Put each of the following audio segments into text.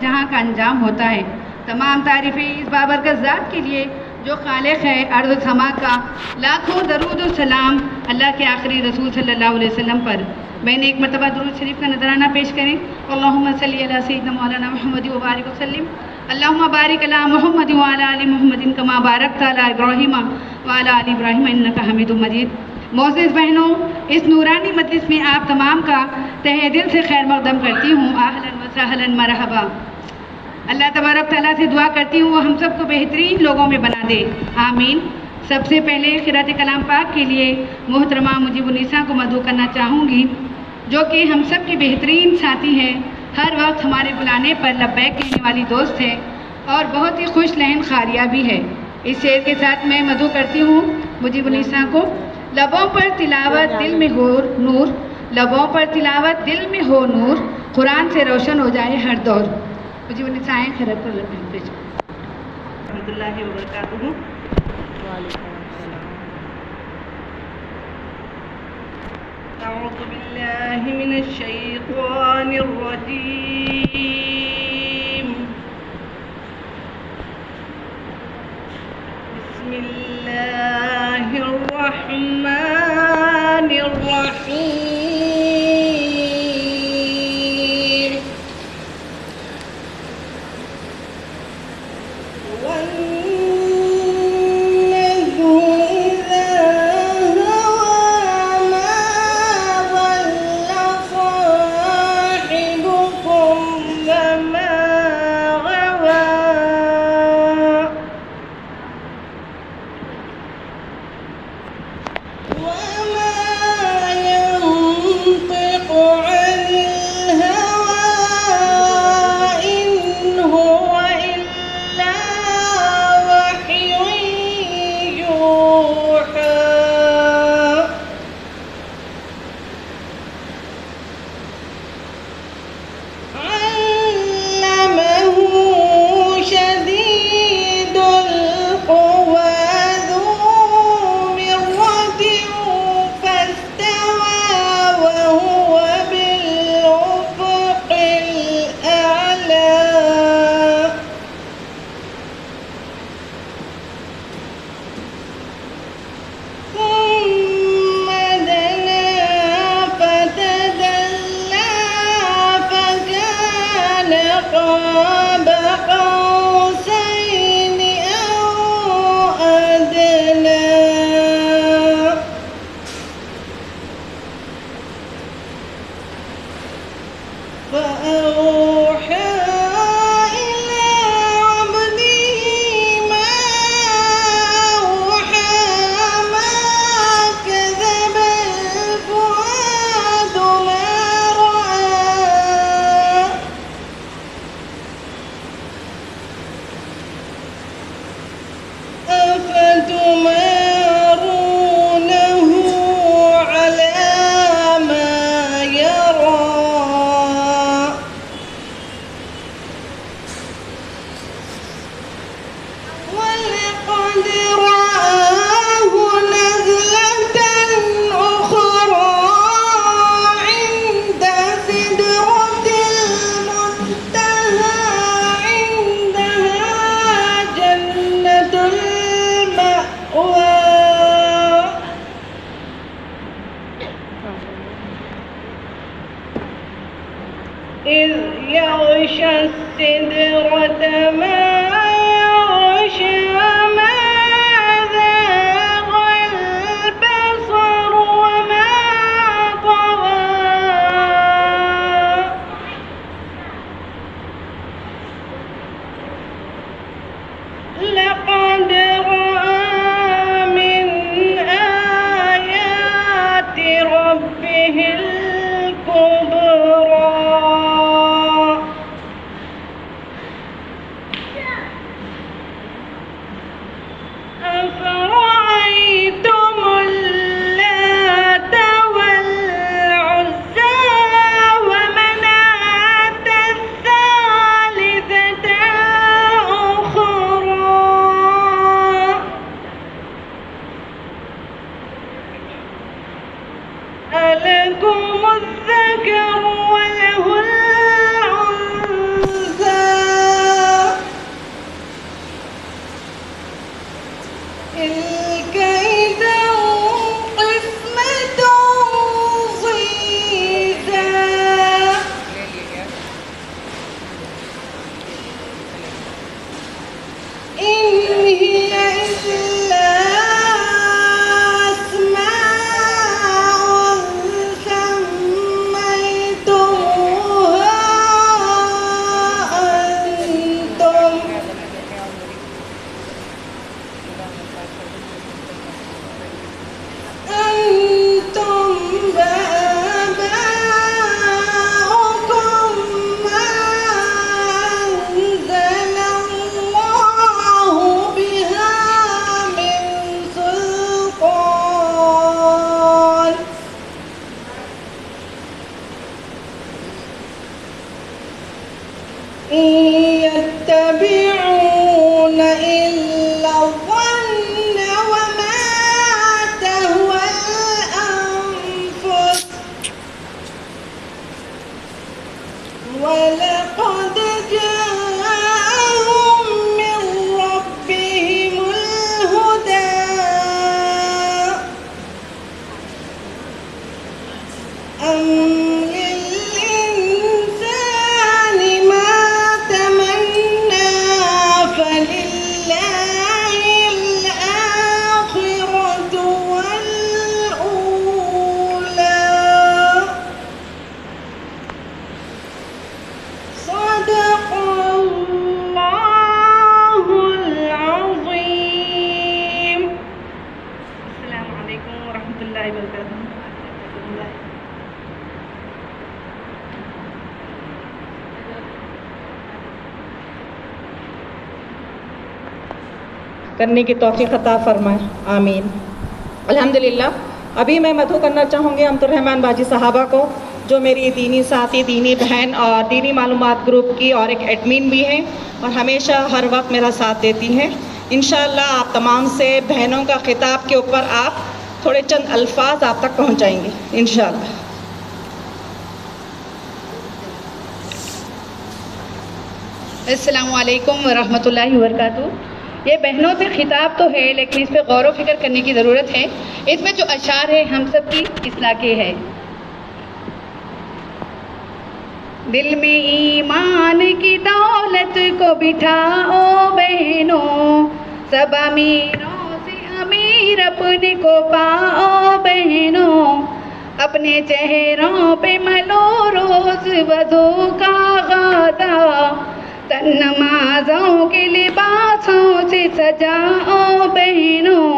جہاں کا انجام ہوتا ہے۔ تمام تعریفیں اس بابرکت ذات کے لیے جو خالق ہے ارض و سما کا۔ لاکھوں درود و سلام اللہ کے آخری رسول صلی اللہ علیہ وسلم پر۔ میں نے ایک مرتبہ درود شریف کا نذرانہ پیش کریں۔ اللہم صلی علی سیدنا مولانا محمد وبارک وسلم۔ اللہم بارک علی محمد وعلی آل محمد کما بارکت علی ابراہیم وعلی آل ابراہیم انک حمید مجید۔ معزز بہنوں، اس نورانی مجلس میں آپ تمام کا تہہ دل سے خیر مقدم کرتی ہوں۔ اہلا و سہلا مرحبا۔ اللہ تبارک تعالیٰ سے دعا کرتی ہوں وہ ہم سب کو بہترین لوگوں میں بنا دے، آمین۔ سب سے پہلے قرأت کلام پاک کے لیے محترمہ مجیب النساء کو مدعو کرنا چاہوں گی، جو کہ ہم سب کی بہترین ساتھی ہیں، ہر وقت ہمارے بلانے پر لبیک کہنے والی دوست ہے اور بہت ہی خوش لہن خاریہ بھی ہے۔ اس شعر کے ساتھ میں مدعو کرتی ہوں مجیب النساء کو۔ لبوں پر تلاوت دل میں ہو نور، لبوں پر تلاوت دل میں ہو نور، قرآن سے روشن ہو جائے ہر دور۔ مجھے وہ نسائیں خیرت پر رحمۃ اللہ وبرکاتہ۔ اعوذ باللہ من الشیطان الرجیم۔ بسم اللہ الرحمن الرحیم۔ إذ يغشى السدرة ما يغشى ما زاغ البصر وما طغى لقد رأى من آيات ربه الكبرى يتبعون إلا الظن وما تهوى الأنفس ولقد جاءهم من ربهم الهدى أم للإنسان ما تمنى فلله الآخرة والأولى صدق الله العظيم. السلام عليكم ورحمة الله وبركاته. کرنے کی توفیق عطا فرمائے، آمین۔ الحمدللہ ابھی میں مدعو کرنا چاہوں گی امت الرحمن باجی صاحبہ کو، جو میری دینی ساتھی، دینی بہن اور دینی معلومات گروپ کی اور ایک ایڈمن بھی ہیں اور ہمیشہ ہر وقت میرا ساتھ دیتی ہیں۔ انشاءاللہ آپ تمام سے بہنوں کا خطاب کے اوپر آپ تھوڑے چند الفاظ آپ تک پہنچائیں گے انشاءاللہ۔ السلام علیکم ورحمۃ اللہ وبرکاتہ۔ یہ بہنوں سے خطاب تو ہے لیکن اس پہ غور و فکر کرنے کی ضرورت ہے۔ اس میں جو اشعار ہے ہم سب کی اصلاح کے ہے۔ دل میں ایمان کی دولت کو بٹھاؤ بہنوں، سب امیروں سے امیر اپنے کو پاؤ بہنوں، اپنے چہروں پہ ملو روز وضو کا غادا، تن نمازوں کے لباسوں سے سجاؤ بہنوں،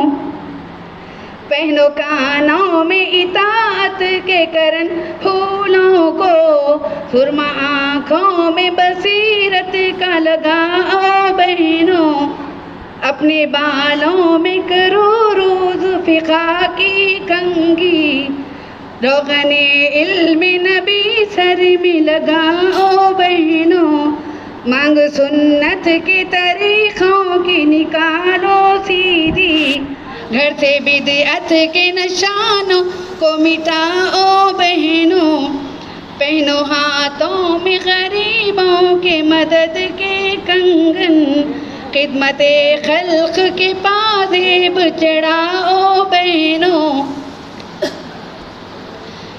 پہنو کانوں میں اطاعت کے کرن پھولوں کو، سرما آنکھوں میں بصیرت کا لگاؤ بہنوں، اپنے بالوں میں کرو روز فقہ کی کنگھی، روغن علم نبی سر میں لگاؤ بہنوں، مانگ سنت کے طریقوں کی نکالو سیدھی، گھر سے بدعت کے نشانوں کو مٹاؤ بہنوں، پہنو ہاتھوں میں غریبوں کے مدد کے کنگن، خدمت خلق کے پازیب چڑھاؤ بہنوں،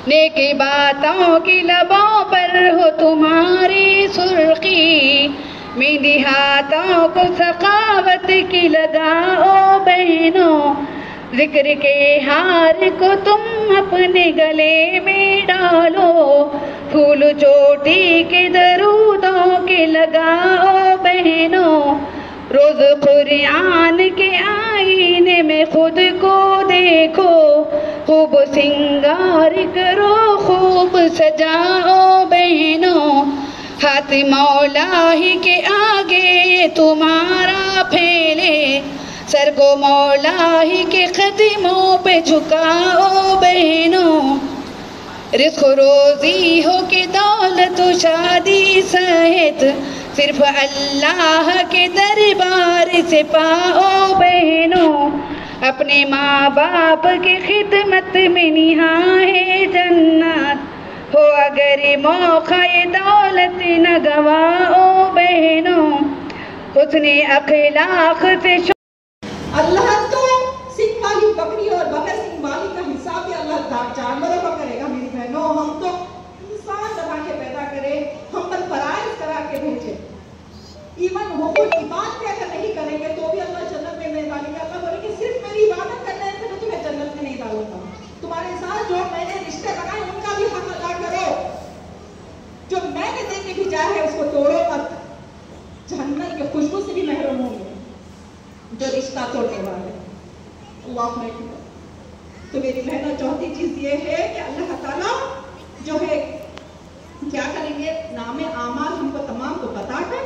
نیک باتوں کی لبوں پر ہو تمہاری سرخی، مہندی ہاتھوں کو سخاوت کی لگاؤ بہنوں، ذکر کے ہار کو تم اپنے گلے میں ڈالو، پھول چوٹی کے درودوں کے لگاؤ بہنوں، روز قرآن کے آئینے میں خود کو دیکھو، خوب سنگار کرو خوب سجاؤ بہنوں، ہاتھ مولا ہی کے آگے تمہارا پھیلے، سر کو مولا ہی کے قدموں پہ جھکاؤ بہنوں، رزق روزی ہو کے دولت و شادی صحت صرف اللہ کے دربار سے پاؤ بہنوں، اپنے ماں باپ کی خدمت میں نہائے جنت ہو، اگر موقع دولت نہ گواؤ بہنوں، حسن اخلاق سے اللہ تو سنگ والی بکری اور بغیر سنگ والی کا حساب بھی اللہ جانوروں کا کرے گا میری بہنوں۔ ہم تو انسان بنا کے پیدا کرے، ہم پر فرائض کرا کے بھیجے، ایون وہ عبادت بھی اگر نہیں کریں گے تو بھی اللہ جنت میں نہیں ڈالیں گے۔ اللہ بولے کہ صرف میری عبادت کرنے سے میں تمہیں جنت میں نہیں ڈالوں گا، تمہارے ساتھ جو میں نے رشتے بنائے ان کا بھی حق ادا کرو، جو میں نے دے کے بھیجا ہے اس کو توڑو مت، جہنم کی خوشبو سے بھی محروم ہوں گے جو رشتہ توڑنے والے۔ اللہ اکبر۔ تو میری بہنوں چوتھی چیز یہ ہے کہ اللہ تعالیٰ جو ہے کیا کریں گے، نام اعمال ہم کو تمام کو بتا کر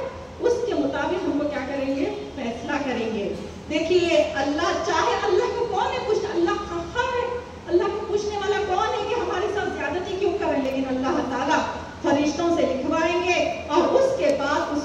اس کے مطابق ہم کو کیا کریں گے، فیصلہ کریں گے۔ دیکھیے اللہ چاہے، اللہ کو کون ہے پوچھنا، اللہ قہار ہے، اللہ کو پوچھنے والا کون ہے کہ ہمارے ساتھ زیادتی کیوں کریں، لیکن اللہ تعالیٰ فرشتوں سے لکھوائیں گے اور اس کے بعد اس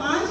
5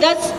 10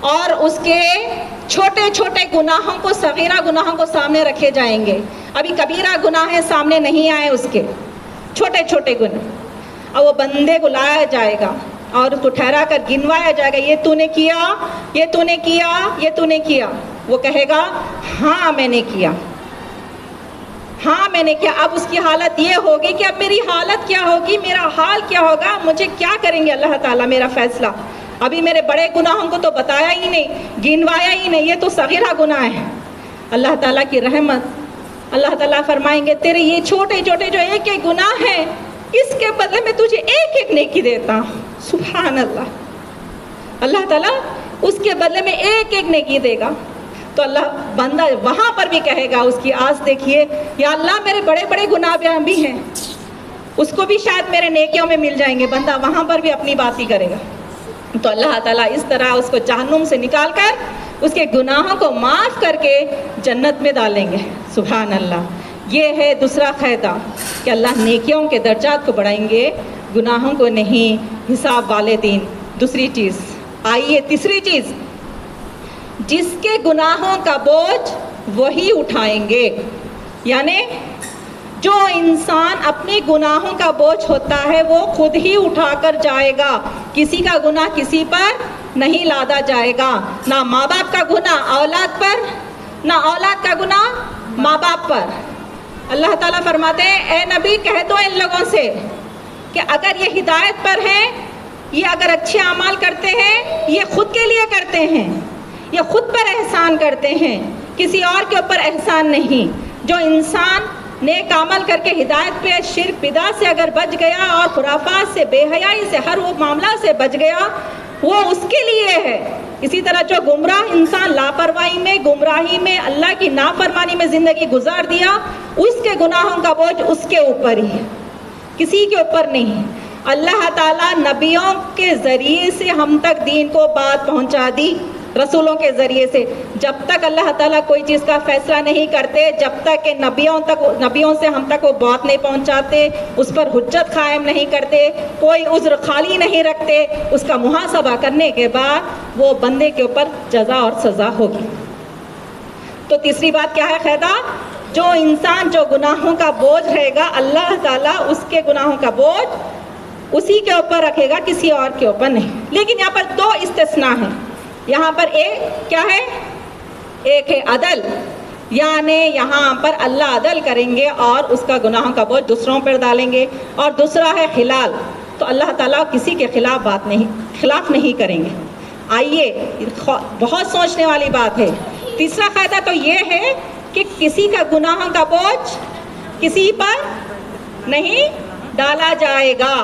اور اس کے چھوٹے چھوٹے گناہوں کو، صغیرہ گناہوں کو سامنے رکھے جائیں گے. ابھی کبیرہ گناہ سامنے نہیں آئے اس کے، چھوٹے چھوٹے گناہ، اور وہ بندے کو لایا جائے گا اور اس کو ٹھہرا کر گنوایا جائے گا، یہ تو نے کیا، یہ تو نے کیا، یہ تو نے کیا. وہ کہے گا ہاں میں نے کیا، ہاں میں نے کیا. اب اس کی حالت یہ ہوگی کہ اب میری حالت کیا ہوگی، میرا حال کیا ہوگا، مجھے کیا کریں گے اللہ تعالیٰ میرا فیصلہ. ابھی میرے بڑے گناہوں کو تو بتایا ہی نہیں، گنوایا ہی نہیں، یہ تو صغیرہ گناہ ہے. اللہ تعالیٰ کی رحمت، اللہ تعالیٰ فرمائیں گے تیرے یہ چھوٹے چھوٹے جو ایک ایک گناہ ہیں، اس کے بدلے میں تجھے ایک ایک نیکی دیتا ہوں. سبحان اللہ. اللہ تعالیٰ اس کے بدلے میں ایک ایک نیکی دے گا. تو اللہ بندہ وہاں پر بھی کہے گا، اس کی آس دیکھیے، یا اللہ میرے بڑے بڑے گناہ بھی ہیں، اس کو بھی شاید میرے نیکیوں میں مل جائیں گے. بندہ وہاں پر بھی اپنی بات ہی کرے گا. تو اللہ تعالیٰ اس طرح اس کو جہنم سے نکال کر اس کے گناہوں کو معاف کر کے جنت میں ڈالیں گے. سبحان اللہ. یہ ہے دوسرا فائدہ کہ اللہ نیکیوں کے درجات کو بڑھائیں گے، گناہوں کو نہیں. حساب والے دن. دوسری چیز آئیے، تیسری چیز، جس کے گناہوں کا بوجھ وہی اٹھائیں گے. یعنی جو انسان اپنے گناہوں کا بوجھ ہوتا ہے وہ خود ہی اٹھا کر جائے گا. کسی کا گناہ کسی پر نہیں لادا جائے گا. نہ ماں باپ کا گناہ اولاد پر، نہ اولاد کا گناہ ماں باپ پر. اللہ تعالیٰ فرماتے ہیں اے نبی کہہ دو ان لوگوں سے کہ اگر یہ ہدایت پر ہیں، یہ اگر اچھے اعمال کرتے ہیں، یہ خود کے لیے کرتے ہیں، یہ خود پر احسان کرتے ہیں، کسی اور کے اوپر احسان نہیں. جو انسان نیک عمل کر کے ہدایت پہ، شرک بدعت سے اگر بچ گیا اور خرافات سے، بے حیائی سے، ہر وہ معاملہ سے بچ گیا، وہ اس کے لیے ہے. اسی طرح جو گمراہ انسان لاپرواہی میں، گمراہی میں، اللہ کی نافرمانی میں زندگی گزار دیا، اس کے گناہوں کا بوجھ اس کے اوپر ہی ہے، کسی کے اوپر نہیں. اللہ تعالیٰ نبیوں کے ذریعے سے ہم تک دین کو بات پہنچا دی، رسولوں کے ذریعے سے. جب تک اللہ تعالیٰ کوئی چیز کا فیصلہ نہیں کرتے، جب تک کہ نبیوں سے ہم تک وہ بات نہیں پہنچاتے، اس پر حجت قائم نہیں کرتے، کوئی عذر خالی نہیں رکھتے، اس کا محاسبہ کرنے کے بعد وہ بندے کے اوپر جزا اور سزا ہوگی. تو تیسری بات کیا ہے قاعدہ؟ جو انسان جو گناہوں کا بوجھ رہے گا، اللہ تعالیٰ اس کے گناہوں کا بوجھ اسی کے اوپر رکھے گا، کسی اور کے اوپر نہیں. لیکن یہاں پر دو استثناء ہیں. یہاں پر ایک کیا ہے؟ ایک ہے عدل، یعنی یہاں پر اللہ عدل کریں گے اور اس کا گناہوں کا بوجھ دوسروں پر ڈالیں گے. اور دوسرا ہے خلال، تو اللہ تعالیٰ کسی کے خلاف نہیں کریں گے. آئیے، بہت سوچنے والی بات ہے. تیسرا قاعدہ تو یہ ہے کہ کسی کا گناہوں کا بوجھ کسی پر نہیں ڈالا جائے گا.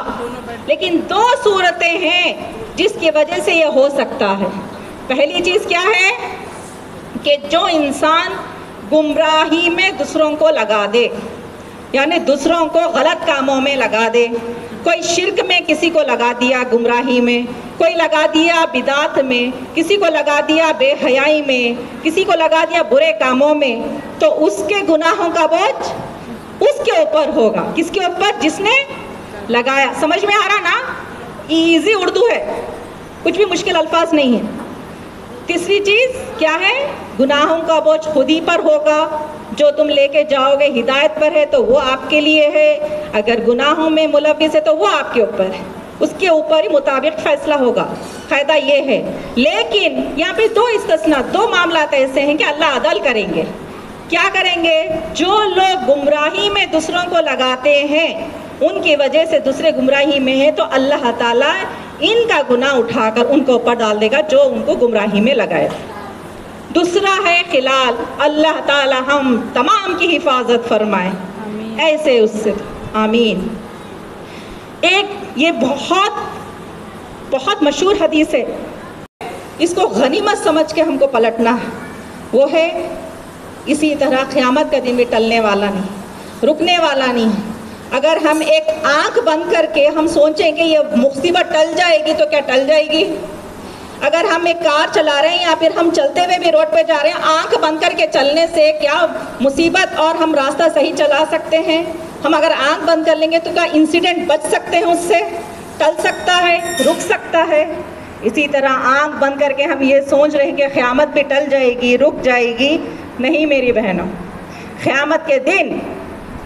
لیکن دو صورتیں ہیں جس کی وجہ سے یہ ہو سکتا ہے. پہلی چیز کیا ہے کہ جو انسان گمراہی میں دوسروں کو لگا دے، یعنی دوسروں کو غلط کاموں میں لگا دے. کوئی شرک میں کسی کو لگا دیا، گمراہی میں، کوئی لگا دیا بدعت میں، کسی کو لگا دیا بے حیائی میں، کسی کو لگا دیا برے کاموں میں، تو اس کے گناہوں کا بوجھ اس کے اوپر ہوگا. کس کے اوپر؟ جس نے لگایا. سمجھ میں آ رہا نا؟ ایزی اردو ہے، کچھ بھی مشکل الفاظ نہیں ہے. تیسری چیز کیا ہے؟ گناہوں کا بوجھ خود ہی پر ہوگا. جو تم لے کے جاؤ گے ہدایت پر ہے تو وہ آپ کے لیے ہے، اگر گناہوں میں ملوث ہے تو وہ آپ کے اوپر ہے، اس کے اوپر ہی مطابق فیصلہ ہوگا. فائدہ یہ ہے. لیکن یہاں پہ دو استثناء، دو معاملات ایسے ہیں کہ اللہ عدل کریں گے. کیا کریں گے؟ جو لوگ گمراہی میں دوسروں کو لگاتے ہیں، ان کی وجہ سے دوسرے گمراہی میں ہیں، تو اللہ تعالیٰ ان کا گناہ اٹھا کر ان کو اوپر ڈال دے گا جو ان کو گمراہی میں لگائے. دوسرا ہے خلال. اللہ تعالیٰ ہم تمام کی حفاظت فرمائے ایسے اس سے. آمین. ایک یہ بہت مشہور حدیث ہے، اس کو غنیمت سمجھ کے ہم کو پلٹنا ہے. وہ ہے اسی طرح قیامت کا دن بھی ٹلنے والا نہیں، رکنے والا نہیں. اگر ہم ایک آنکھ بند کر کے ہم سوچیں کہ یہ مصیبت ٹل جائے گی تو کیا ٹل جائے گی؟ اگر ہم ایک کار چلا رہے ہیں یا پھر ہم چلتے ہوئے بھی روڈ پہ جا رہے ہیں، آنکھ بند کر کے چلنے سے کیا مصیبت اور ہم راستہ صحیح چلا سکتے ہیں؟ ہم اگر آنکھ بند کر لیں گے تو کیا انسیڈنٹ بچ سکتے ہیں؟ اس سے ٹل سکتا ہے، رک سکتا ہے. اسی طرح آنکھ بند کر کے ہم یہ سوچ رہے ہیں کہ قیامت بھی ٹل جائے گی، رک جائے گی. نہیں میری بہنوں، قیامت کے دن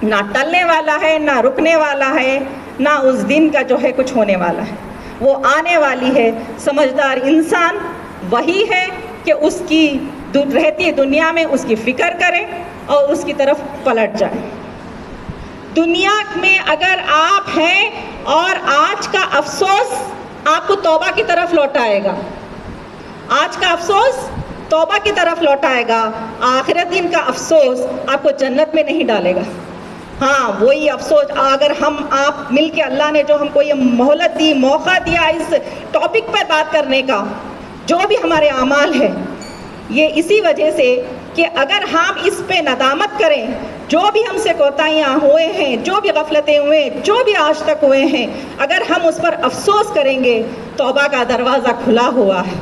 نہ ٹلنے والا ہے، نہ رکنے والا ہے، نہ اس دن کا جو ہے کچھ ہونے والا ہے. وہ آنے والی ہے. سمجھدار انسان وہی ہے کہ اس کی رہتی دنیا میں اس کی فکر کرے اور اس کی طرف پلٹ جائے. دنیا میں اگر آپ ہیں اور آج کا افسوس آپ کو توبہ کی طرف لوٹائے گا، آج کا افسوس توبہ کی طرف لوٹائے گا، آخرت دن کا افسوس آپ کو جنت میں نہیں ڈالے گا. ہاں وہی افسوس اگر ہم آپ مل کے اللہ نے جو ہم کو یہ مہلت دی، موقع دیا اس ٹاپک پر بات کرنے کا، جو بھی ہمارے اعمال ہے یہ اسی وجہ سے کہ اگر ہم اس پہ ندامت کریں، جو بھی ہم سے کوتاہیاں ہوئے ہیں، جو بھی غفلتیں ہوئے، جو بھی آج تک ہوئے ہیں، اگر ہم اس پر افسوس کریں گے، توبہ کا دروازہ کھلا ہوا ہے.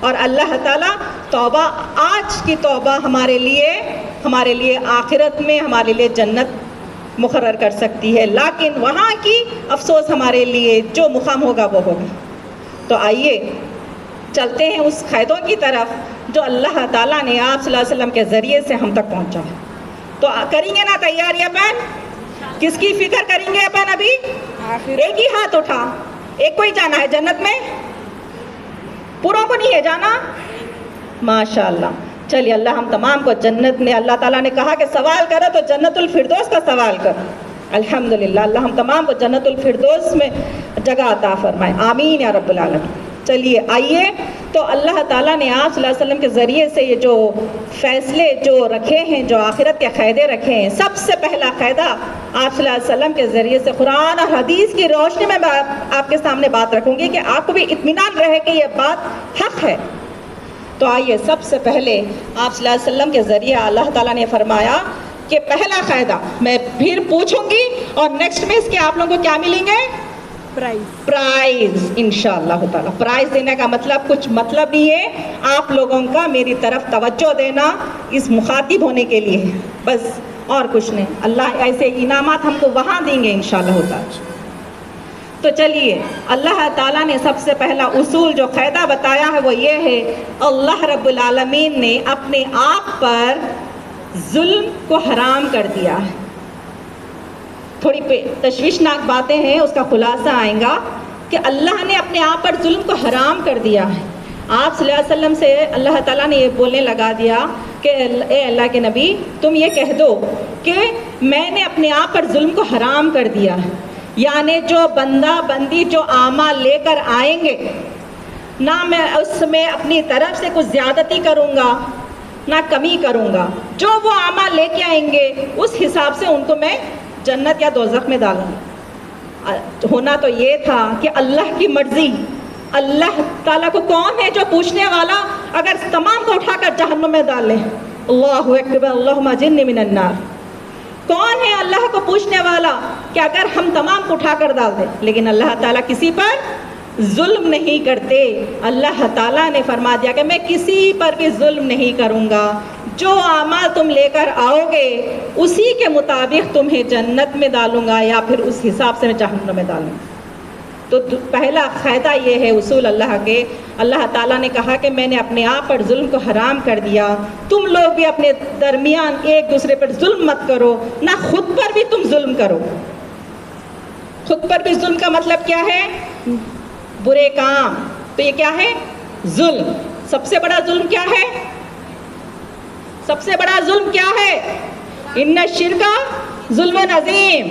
اور اللہ تعالیٰ توبہ، آج کی توبہ ہمارے لیے آخرت میں ہمارے لیے جنت مقرر کر سکتی ہے، لیکن وہاں کی افسوس ہمارے لیے جو مقام ہوگا وہ ہوگا. تو آئیے چلتے ہیں اس قیدوں کی طرف جو اللہ تعالیٰ نے آپ صلی اللہ علیہ وسلم کے ذریعے سے ہم تک پہنچا ہے. تو کریں گے نا تیاری اپن؟ کس کی فکر کریں گے اپن؟ ابھی ایک ہی ہاتھ اٹھا. ایک کو ہی جانا ہے جنت میں، پوروں کو نہیں ہے جانا؟ ماشاءاللہ. چلیے اللہ ہم تمام کو جنت نے، اللہ تعالیٰ نے کہا کہ سوال کرو تو جنت الفردوس کا سوال کرو. الحمدللہ اللہ ہم تمام کو جنت الفردوس میں جگہ عطا فرمائے. آمین یا رب العالمین. چلیے آئیے، تو اللہ تعالیٰ نے آپ صلی اللہ علیہ وسلم کے ذریعے سے یہ جو فیصلے جو رکھے ہیں، جو آخرت کے قاعدے رکھے ہیں، سب سے پہلا قاعدہ آپ صلی اللہ علیہ وسلم کے ذریعے سے قرآن اور حدیث کی روشنی میں آپ کے سامنے بات رکھوں گی کہ آپ کو بھی اطمینان رہے کہ یہ بات حق ہے. تو آئیے سب سے پہلے آپ صلی اللہ علیہ وسلم کے ذریعے اللہ تعالیٰ نے فرمایا کہ پہلا قاعدہ میں پھر پوچھوں گی اور نیکسٹ میں اس کے آپ لوگوں کو کیا ملیں گے؟ پرائز انشاءاللہ تعالیٰ. پرائز دینے کا مطلب کچھ مطلب نہیں ہے، آپ لوگوں کا میری طرف توجہ دینا اس مخاطب ہونے کے لیے، بس اور کچھ نہیں. اللہ ایسے انعامات ہم کو وہاں دیں گے انشاءاللہ تعالیٰ. تو چلیے اللہ تعالیٰ نے سب سے پہلا اصول جو قاعدہ بتایا ہے وہ یہ ہے، اللہ رب العالمین نے اپنے آپ پر ظلم کو حرام کر دیا ہے. تھوڑی تشویشناک باتیں ہیں، اس کا خلاصہ آئے گا کہ اللہ نے اپنے آپ پر ظلم کو حرام کر دیا ہے. آپ صلی اللہ علیہ وسلم سے اللہ تعالیٰ نے یہ بولنے لگا دیا کہ اے اللہ کے نبی تم یہ کہہ دو کہ میں نے اپنے آپ پر ظلم کو حرام کر دیا ہے. یعنی جو بندہ بندی جو اعمال لے کر آئیں گے، نہ میں اس میں اپنی طرف سے کچھ زیادتی کروں گا نہ کمی کروں گا. جو وہ اعمال لے کے آئیں گے اس حساب سے ان کو میں جنت یا دوزخ میں ڈالوں گا. ہونا تو یہ تھا کہ اللہ کی مرضی. اللہ تعالیٰ کو کون ہے جو پوچھنے والا اگر تمام کو اٹھا کر جہنم میں ڈال لے؟ اللہ اکبر، اللہم اجرنی من النار. کون ہے اللہ کو پوچھنے والا کہ اگر ہم تمام کو اٹھا کر ڈال دیں؟ لیکن اللہ تعالیٰ کسی پر ظلم نہیں کرتے. اللہ تعالیٰ نے فرما دیا کہ میں کسی پر بھی ظلم نہیں کروں گا. جو اعمال تم لے کر آؤ گے اسی کے مطابق تمہیں جنت میں ڈالوں گا یا پھر اس حساب سے میں جہنم میں ڈالوں گا. تو پہلا قاعدہ یہ ہے اصول اللہ کے. اللہ تعالیٰ نے کہا کہ میں نے اپنے آپ پر ظلم کو حرام کر دیا. تم لوگ بھی اپنے درمیان ایک دوسرے پر ظلم مت کرو، نہ خود پر بھی تم ظلم کرو. خود پر بھی ظلم کا مطلب کیا ہے؟ برے کام. تو یہ کیا ہے؟ ظلم. سب سے بڑا ظلم کیا ہے؟ سب سے بڑا ظلم کیا ہے؟ ان الشرک ظلم عظیم.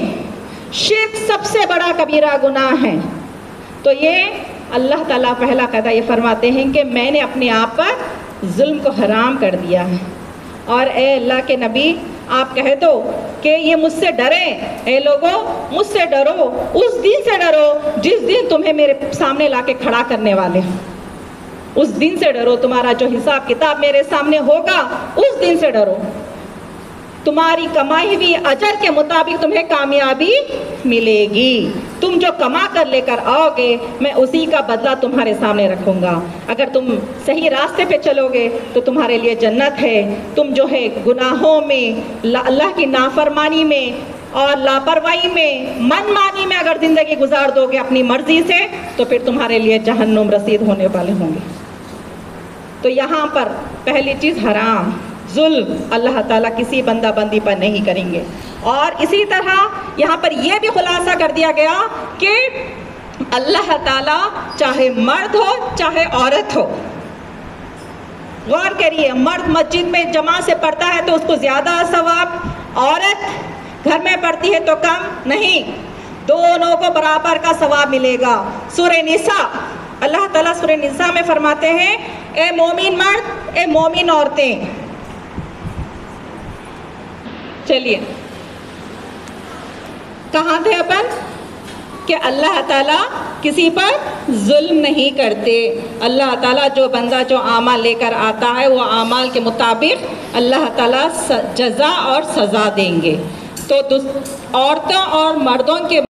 شرک سب سے بڑا کبیرہ گناہ ہے. تو یہ اللہ تعالیٰ پہلا قاعدہ یہ فرماتے ہیں کہ میں نے اپنے آپ پر ظلم کو حرام کر دیا ہے. اور اے اللہ کے نبی آپ کہہ دو کہ یہ مجھ سے ڈریں. اے لوگوں مجھ سے ڈرو، اس دن سے ڈرو جس دن تمہیں میرے سامنے لا کے کھڑا کرنے والے ہیں. اس دن سے ڈرو، تمہارا جو حساب کتاب میرے سامنے ہوگا اس دن سے ڈرو. تمہاری کمائی ہوئی اجر کے مطابق تمہیں کامیابی ملے گی. تم جو کما کر لے کر آؤ گے میں اسی کا بدلہ تمہارے سامنے رکھوں گا. اگر تم صحیح راستے پہ چلو گے تو تمہارے لیے جنت ہے. تم جو ہے گناہوں میں، اللہ کی نافرمانی میں اور لاپرواہی میں من مانی میں اگر زندگی گزار دو گے اپنی مرضی سے تو پھر تمہارے لیے جہنم رسید ہونے والے ہوں گے۔ تو یہاں پر پہلی چیز حرام، ظلم اللہ تعالیٰ کسی بندہ بندی پر نہیں کریں گے۔ اور اسی طرح یہاں پر یہ بھی خلاصہ کر دیا گیا کہ اللہ تعالیٰ چاہے مرد ہو چاہے عورت ہو، غور کریے، مرد مسجد میں جماعت سے پڑھتا ہے تو اس کو زیادہ ثواب، عورت گھر میں پڑھتی ہے تو کم نہیں، دونوں کو برابر کا ثواب ملے گا۔ سورہ نساء، اللہ تعالیٰ سورہ نساء میں فرماتے ہیں اے مومن مرد، اے مومن عورتیں۔ چلیے کہاں تھے اپن کہ اللہ تعالیٰ کسی پر ظلم نہیں کرتے۔ اللہ تعالیٰ جو بندہ جو اعمال لے کر آتا ہے وہ اعمال کے مطابق اللہ تعالیٰ جزا اور سزا دیں گے۔ تو عورتوں اور مردوں کے